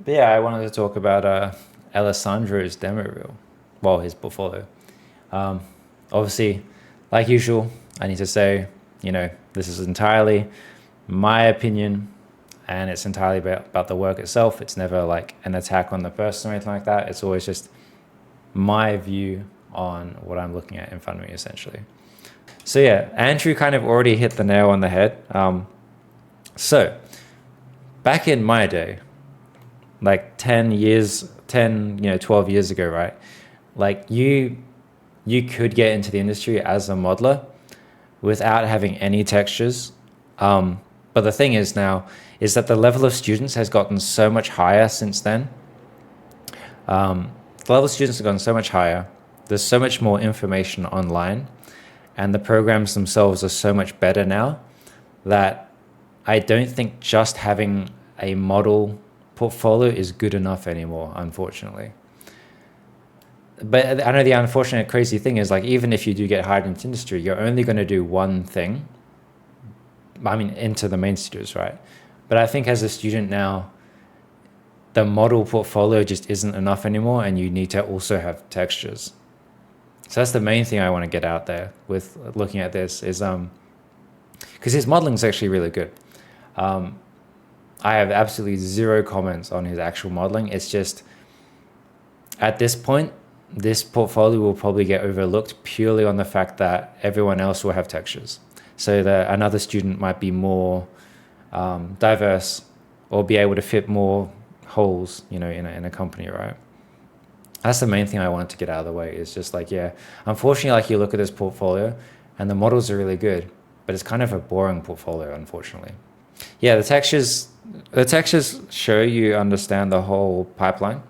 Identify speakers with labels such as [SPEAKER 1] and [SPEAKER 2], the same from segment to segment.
[SPEAKER 1] But yeah, I wanted to talk about Alessandro's demo reel, well, his portfolio. Obviously, like usual, I need to say, this is entirely my opinion, and it's entirely about the work itself. It's never like an attack on the person or anything like that. It's always just my view on what I'm looking at in front of me, essentially. So yeah, Andrew kind of already hit the nail on the head. So back in my day, like 12 years ago, right? Like you could get into the industry as a modeler without having any textures. But the thing is now is that the level of students has gotten so much higher since then. The level of students have gotten so much higher. There's so much more information online, and the programs themselves are so much better now that I don't think just having a model portfolio is good enough anymore, unfortunately. But I know the unfortunate crazy thing is, like, even if you do get hired into industry, you're only going to do one thing. I mean, into the main studios, right? But I think as a student now, the model portfolio just isn't enough anymore, and you need to also have textures. So that's the main thing I want to get out there with looking at this is, because his modeling is actually really good. I have absolutely zero comments on his actual modeling. It's just, at this point, this portfolio will probably get overlooked purely on the fact that everyone else will have textures. So that another student might be more diverse or be able to fit more holes, in a company, right? That's the main thing I wanted to get out of the way. Is just like, yeah, unfortunately, like you look at this portfolio and the models are really good, but it's kind of a boring portfolio, unfortunately. Yeah, the textures show you understand the whole pipeline,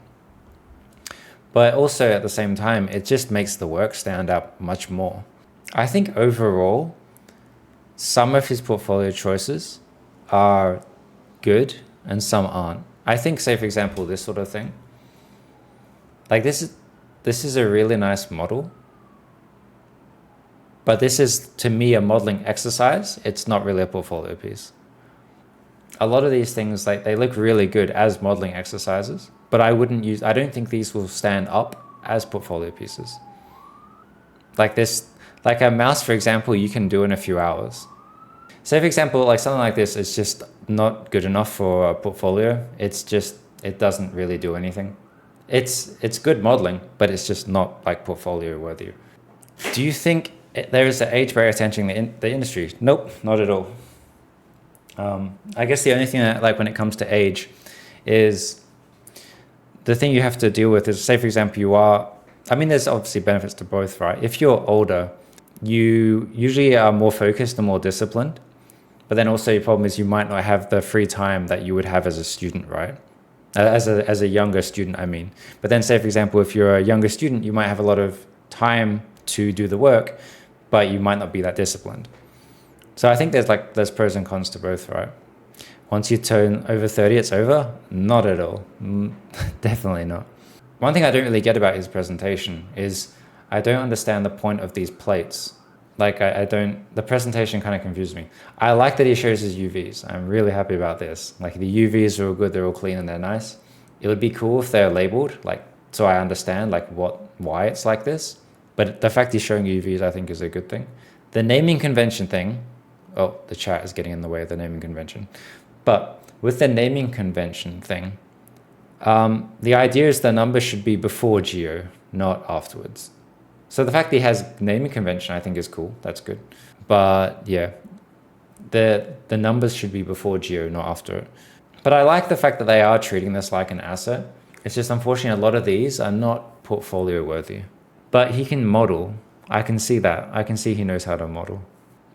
[SPEAKER 1] but also at the same time, it just makes the work stand out much more. I think overall, some of his portfolio choices are good and some aren't. I think, say for example, this sort of thing. Like this is a really nice model, but this is, to me, a modeling exercise. It's not really a portfolio piece. A lot of these things, like, they look really good as modeling exercises, but I don't think these will stand up as portfolio pieces. Like this, like a mouse, for example, you can do in a few hours. Say for example, like something like this is just not good enough for a portfolio. It doesn't really do anything. It's good modeling, but it's just not like portfolio worthy. Do you think there is an age barrier to entering the industry? Nope, not at all. I guess the only thing that, like, when it comes to age, is the thing you have to deal with is, say for example, there's obviously benefits to both, right? If you're older, you usually are more focused and more disciplined, but then also your problem is you might not have the free time that you would have as a student, right? As a younger student, I mean. But then, say for example, if you're a younger student, you might have a lot of time to do the work, but you might not be that disciplined. So I think there's pros and cons to both, right? Once you turn over 30, it's over? Not at all. Definitely not. One thing I don't really get about his presentation is I don't understand the point of these plates. Like, the presentation kind of confused me. I like that he shows his UVs. I'm really happy about this. Like, the UVs are all good, they're all clean and they're nice. It would be cool if they're labeled, like, so I understand like why it's like this. But the fact he's showing UVs, I think, is a good thing. The naming convention thing, oh, the chat is getting in the way of the naming convention. But with the naming convention thing, the idea is the number should be before geo, not afterwards. So the fact that he has naming convention, I think, is cool. That's good. But yeah, the numbers should be before geo, not after it. But I like the fact that they are treating this like an asset. It's just, unfortunately, a lot of these are not portfolio worthy. But he can model. I can see that. I can see he knows how to model.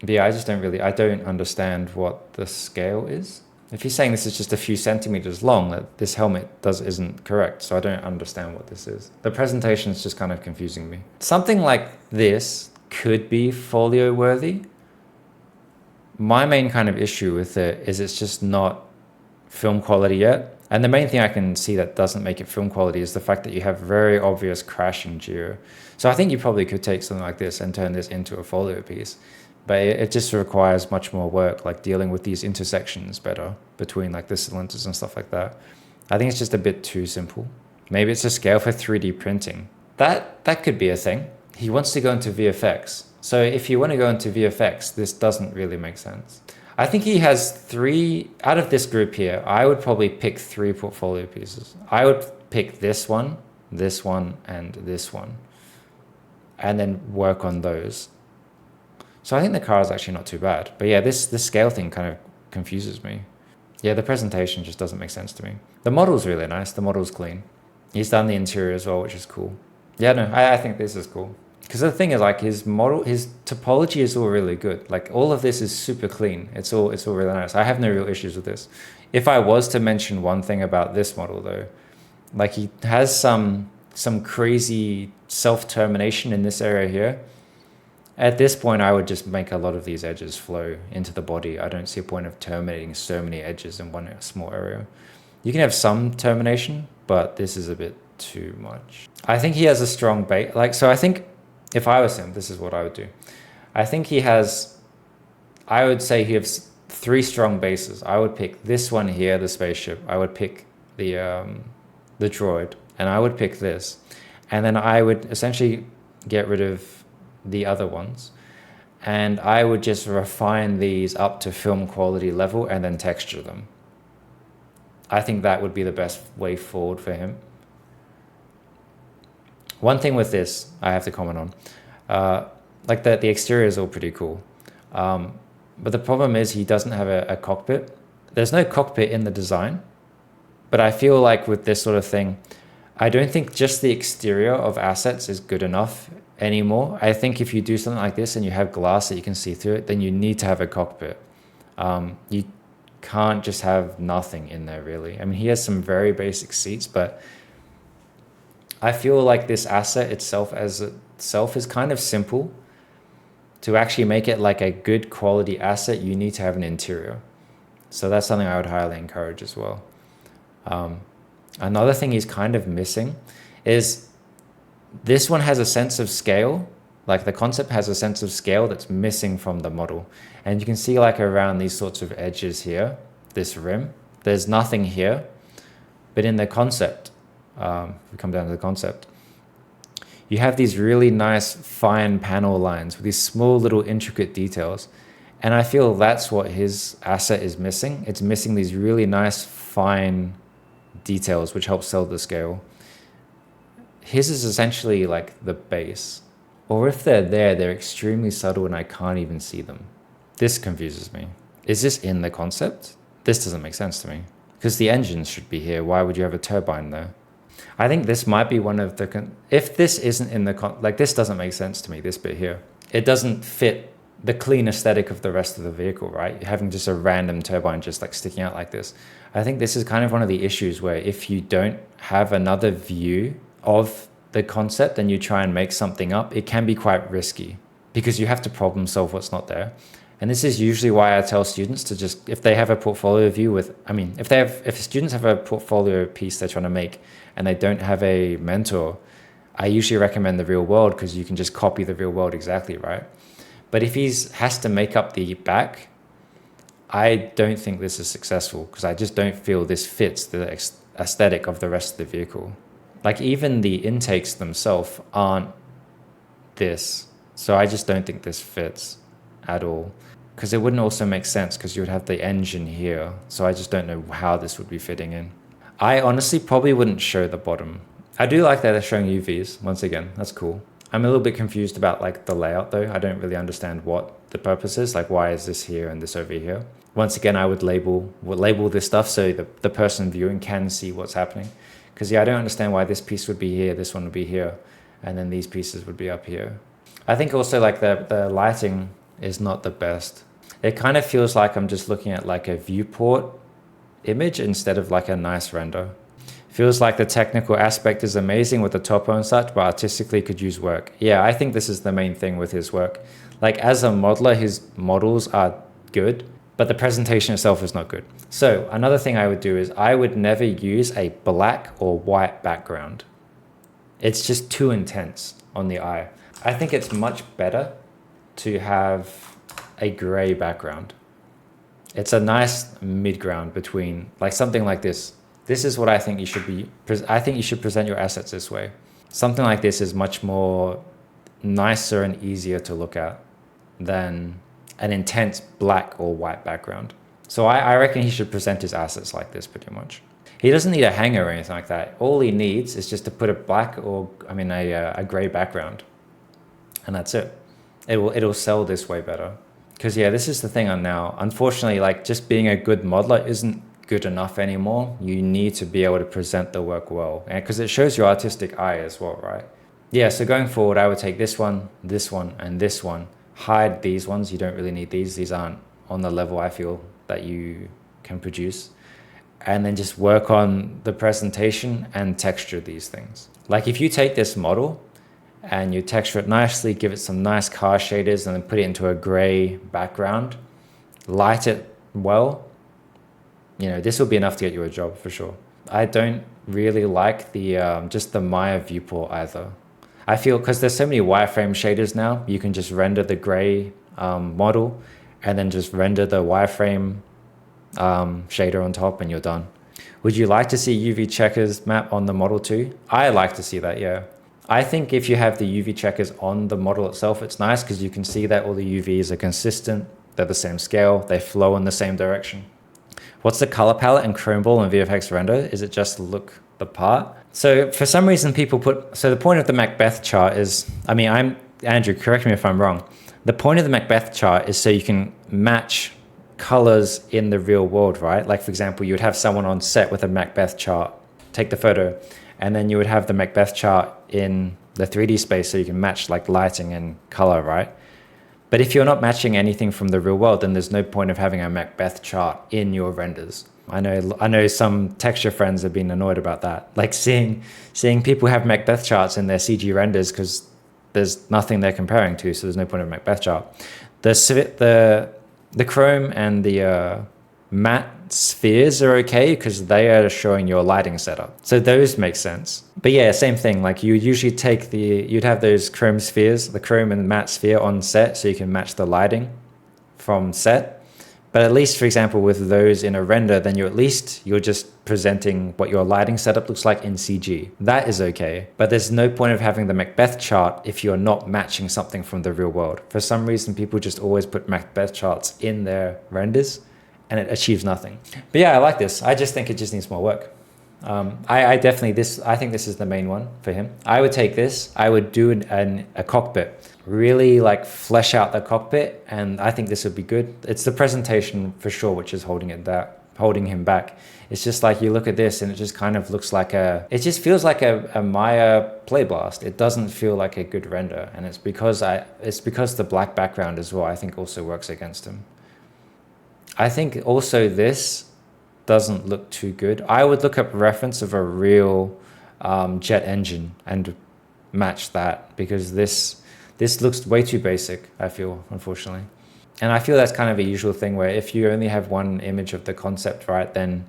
[SPEAKER 1] But yeah, I don't understand what the scale is. If he's saying this is just a few centimeters long, that this helmet isn't correct. So I don't understand what this is. The presentation is just kind of confusing me. Something like this could be folio worthy. My main kind of issue with it is it's just not film quality yet. And the main thing I can see that doesn't make it film quality is the fact that you have very obvious crashing geo. So I think you probably could take something like this and turn this into a folio piece. But it just requires much more work, like dealing with these intersections better between like the cylinders and stuff like that. I think it's just a bit too simple. Maybe it's a scale for 3D printing. That could be a thing. He wants to go into VFX. So if you want to go into VFX, this doesn't really make sense. I think he has three, out of this group here, I would probably pick 3 portfolio pieces. I would pick this one, and this one, and then work on those. So I think the car is actually not too bad. But yeah, this scale thing kind of confuses me. Yeah, the presentation just doesn't make sense to me. The model's really nice. The model's clean. He's done the interior as well, which is cool. Yeah, no, I think this is cool. Because the thing is, like, his topology is all really good. Like, all of this is super clean. It's all really nice. I have no real issues with this. If I was to mention one thing about this model, though, like, he has some crazy self-termination in this area here. At this point, I would just make a lot of these edges flow into the body. I don't see a point of terminating so many edges in one small area. You can have some termination, but this is a bit too much. I think he has a strong base. Like, so I think if I was him, this is what I would do. I think I would say he has 3 strong bases. I would pick this one here, the spaceship. I would pick the droid, and I would pick this. And then I would essentially get rid of the other ones. And I would just refine these up to film quality level and then texture them. I think that would be the best way forward for him. One thing with this, I have to comment on, like the exterior is all pretty cool. But the problem is he doesn't have a cockpit. There's no cockpit in the design, but I feel like with this sort of thing, I don't think just the exterior of assets is good enough anymore. I think if you do something like this and you have glass that you can see through it, then you need to have a cockpit. You can't just have nothing in there, really. I mean, he has some very basic seats, but I feel like this asset itself is kind of simple. To actually make it like a good quality asset, you need to have an interior. So that's something I would highly encourage as well. Another thing he's kind of missing is this one has a sense of scale. Like, the concept has a sense of scale that's missing from the model. And you can see, like, around these sorts of edges here, this rim, there's nothing here. But in the concept, we come down to the concept, you have these really nice fine panel lines with these small little intricate details. And I feel that's what his asset is missing. It's missing these really nice fine details, which help sell the scale. His is essentially like the base. Or if they're there, they're extremely subtle and I can't even see them. This confuses me. Is this in the concept? This doesn't make sense to me. Because the engines should be here. Why would you have a turbine there? I think this might be one of the... if this isn't in the... like, this doesn't make sense to me, this bit here. It doesn't fit the clean aesthetic of the rest of the vehicle, right? Having just a random turbine just like sticking out like this. I think this is kind of one of the issues where if you don't have another view of the concept and you try and make something up, it can be quite risky because you have to problem solve what's not there. And this is usually why I tell students to just, if they have a portfolio view with, I mean, if students have a portfolio piece they're trying to make and they don't have a mentor, I usually recommend the real world because you can just copy the real world exactly, right? But if he has to make up the back, I don't think this is successful because I just don't feel this fits the aesthetic of the rest of the vehicle. Like, even the intakes themselves aren't this. So I just don't think this fits at all. Because it wouldn't also make sense because you would have the engine here. So I just don't know how this would be fitting in. I honestly probably wouldn't show the bottom. I do like that they're showing UVs. Once again, that's cool. I'm a little bit confused about like the layout though. I don't really understand what the purpose is. Like, why is this here and this over here? Once again, I would label this stuff so the person viewing can see what's happening. Because yeah, I don't understand why this piece would be here, this one would be here, and then these pieces would be up here. I think also like the lighting is not the best. It kind of feels like I'm just looking at like a viewport image instead of like a nice render. Feels like the technical aspect is amazing with the topo and such, but artistically could use work. Yeah, I think this is the main thing with his work. Like, as a modeler, his models are good, but the presentation itself is not good. So another thing I would do is I would never use a black or white background. It's just too intense on the eye. I think it's much better to have a gray background. It's a nice mid-ground between, like, something like this. This is what I think you should be. I think you should present your assets this way. Something like this is much more nicer and easier to look at than an intense black or white background. So I reckon he should present his assets like this pretty much. He doesn't need a hanger or anything like that. All he needs is just to put a black or, a gray background. And that's it. It'll sell this way better. Because yeah, this is the thing on now. Unfortunately, like just being a good modeler isn't good enough anymore. You need to be able to present the work well. Because it shows your artistic eye as well, right? Yeah, so going forward, I would take this one, and this one. Hide these ones. You don't really need these. These aren't on the level I feel that you can produce. And then just work on the presentation and texture these things. Like if you take this model and you texture it nicely, give it some nice car shaders and then put it into a gray background, light it well, this will be enough to get you a job for sure. I don't really like the just the Maya viewport either. I feel because there's so many wireframe shaders now, you can just render the gray model and then just render the wireframe shader on top and you're done. Would you like to see UV checkers map on the model too? I like to see that, yeah. I think if you have the UV checkers on the model itself, it's nice because you can see that all the UVs are consistent, they're the same scale, they flow in the same direction. What's the color palette and chrome ball and VFX render? Is it just to look the part? So for some reason people so the point of the Macbeth chart is, Andrew, correct me if I'm wrong. The point of the Macbeth chart is so you can match colors in the real world, right? Like for example, you would have someone on set with a Macbeth chart, take the photo, and then you would have the Macbeth chart in the 3D space so you can match like lighting and color, right? But if you're not matching anything from the real world, then there's no point of having a Macbeth chart in your renders. I know some texture friends have been annoyed about that. Like seeing people have Macbeth charts in their CG renders because there's nothing they're comparing to, so there's no point of Macbeth chart. The chrome and the matte spheres are okay because they are showing your lighting setup. So those make sense. But yeah, same thing. Like you would usually you'd have those chrome spheres, the chrome and matte sphere on set so you can match the lighting from set. But at least, for example, with those in a render, then you're just presenting what your lighting setup looks like in CG. That is okay. But there's no point of having the Macbeth chart if you're not matching something from the real world. For some reason, people just always put Macbeth charts in their renders and it achieves nothing. But yeah, I like this. I just think it just needs more work. I think this is the main one for him. I would take this. I would do a cockpit. Really like flesh out the cockpit, and I think this would be good. It's the presentation for sure which is holding him back. It's just like you look at this and it just kind of looks like it just feels like a Maya play blast. It doesn't feel like a good render, and it's because the black background as well I think also works against him. I think also this doesn't look too good. I would look up reference of a real jet engine and match that, because this looks way too basic, I feel, unfortunately. And I feel that's kind of a usual thing where if you only have one image of the concept, right, and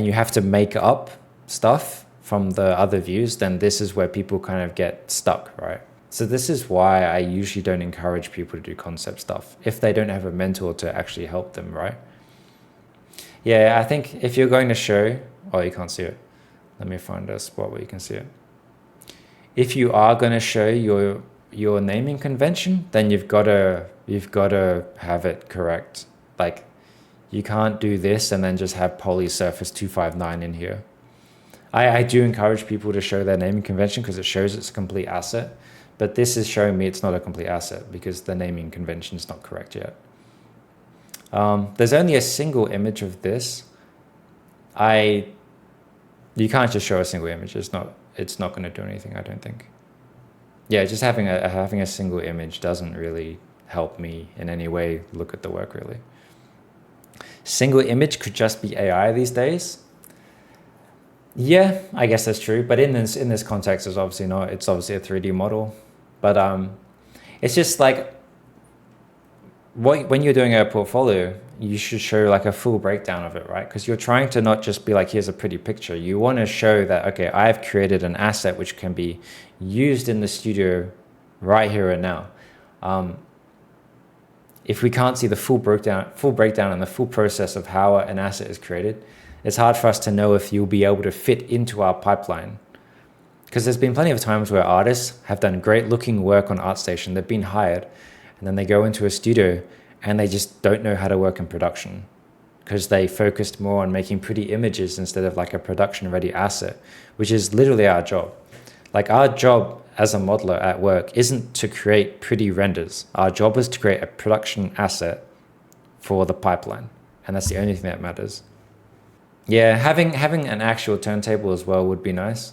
[SPEAKER 1] you have to make up stuff from the other views, then this is where people kind of get stuck, right? So this is why I usually don't encourage people to do concept stuff if they don't have a mentor to actually help them, right? Yeah, I think if you're going to show, oh, you can't see it. Let me find a spot where you can see it. If you are going to show your naming convention, then you've got to have it correct. Like you can't do this and then just have poly surface 259 in here. I do encourage people to show their naming convention because it shows it's a complete asset, but this is showing me it's not a complete asset because the naming convention is not correct yet. There's only a single image of this. You can't just show a single image. It's not going to do anything, I don't think. Yeah, just having a single image doesn't really help me in any way look at the work, really. Single image could just be AI these days. Yeah, I guess that's true. But in this context, it's obviously not. It's obviously a 3D model. But it's just like when you're doing a portfolio, you should show like a full breakdown of it, right? Because you're trying to not just be like, here's a pretty picture. You want to show that, okay, I've created an asset which can be used in the studio right here and now. If we can't see the full breakdown and the full process of how an asset is created, It's hard for us to know if you'll be able to fit into our pipeline. Because there's been plenty of times where artists have done great looking work on ArtStation, they've been hired, and then they go into a studio and they just don't know how to work in production because they focused more on making pretty images instead of like a production ready asset, which is literally our job. Like our job as a modeler at work isn't to create pretty renders. Our job is to create a production asset for the pipeline. And that's the only thing that matters. Yeah, having an actual turntable as well would be nice.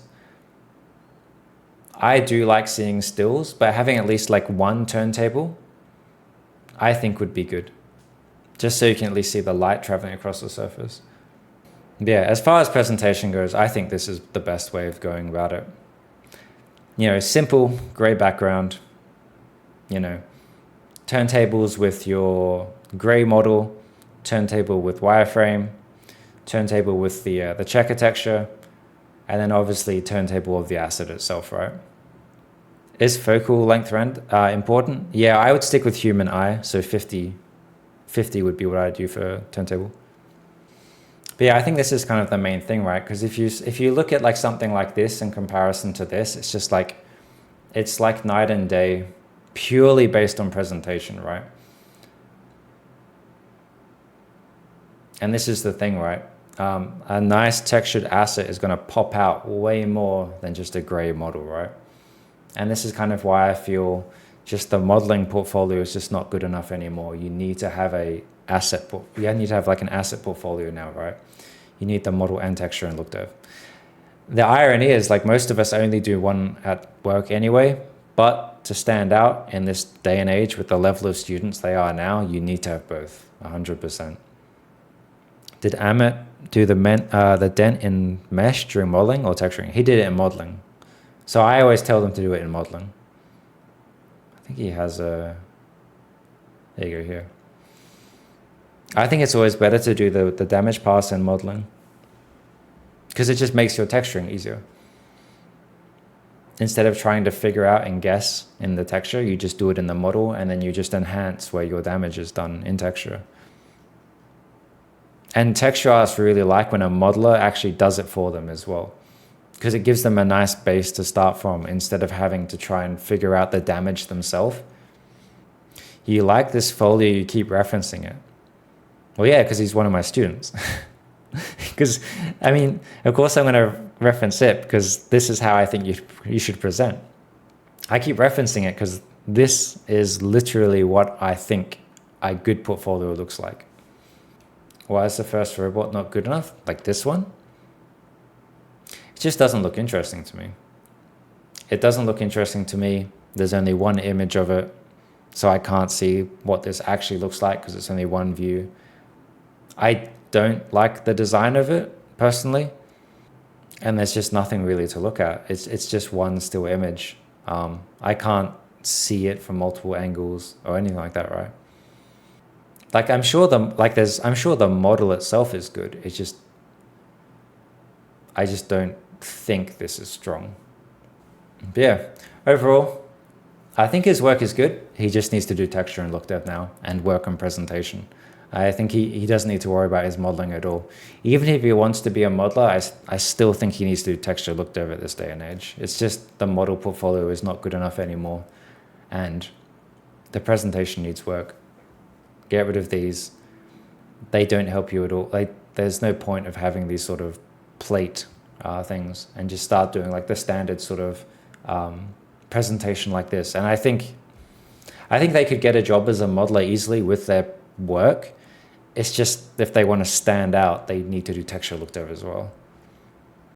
[SPEAKER 1] I do like seeing stills, but having at least like one turntable, I think would be good. Just so you can at least see the light traveling across the surface. Yeah, as far as presentation goes, I think this is the best way of going about it. You know, simple gray background, you know, turntables with your gray model, turntable with wireframe, turntable with the checker texture, and then obviously turntable of the asset itself, right? Is focal length important? Yeah, I would stick with human eye, so 50 would be what I'd do for turntable. But yeah, I think this is kind of the main thing, right? Because if you look at like something like this in comparison to this, it's just like, it's like night and day, purely based on presentation, right? And this is the thing, right? A nice textured asset is going to pop out way more than just a gray model, right? And this is kind of why I feel just the modeling portfolio is just not good enough anymore. You need to have you need to have like an asset portfolio now, right? You need the model and texture and look dev. The irony is like most of us only do one at work anyway, but to stand out in this day and age with the level of students they are now, you need to have both, 100%. Did Amit do the dent in mesh during modeling or texturing? He did it in modeling. So I always tell them to do it in modeling. I think he has there you go here. I think it's always better to do the damage pass in modeling because it just makes your texturing easier. Instead of trying to figure out and guess in the texture, you just do it in the model and then you just enhance where your damage is done in texture. And texture artists really like when a modeler actually does it for them as well, because it gives them a nice base to start from instead of having to try and figure out the damage themselves. You like this folio, you keep referencing it. Well, yeah, because he's one of my students. Because, I mean, of course I'm going to reference it because this is how I think you should present. I keep referencing it because this is literally what I think a good portfolio looks like. Why is the first robot not good enough? Like this one? It just doesn't look interesting to me. It doesn't look interesting to me. There's only one image of it, so I can't see what this actually looks like because it's only one view. I don't like the design of it, personally, and there's just nothing really to look at. It's just one still image. I can't see it from multiple angles or anything like that, right? Like I'm sure the model itself is good. It's just I just don't think this is strong. But yeah, overall, I think his work is good. He just needs to do texture and look dev now and work on presentation. I think he doesn't need to worry about his modeling at all. Even if he wants to be a modeler, I still think he needs to do texture look dev at this day and age. It's just the model portfolio is not good enough anymore. And the presentation needs work. Get rid of these. They don't help you at all. There's no point of having these sort of plate things and just start doing like the standard sort of presentation like this. And I think they could get a job as a modeler easily with their work. It's just if they want to stand out, they need to do texture look dev as well.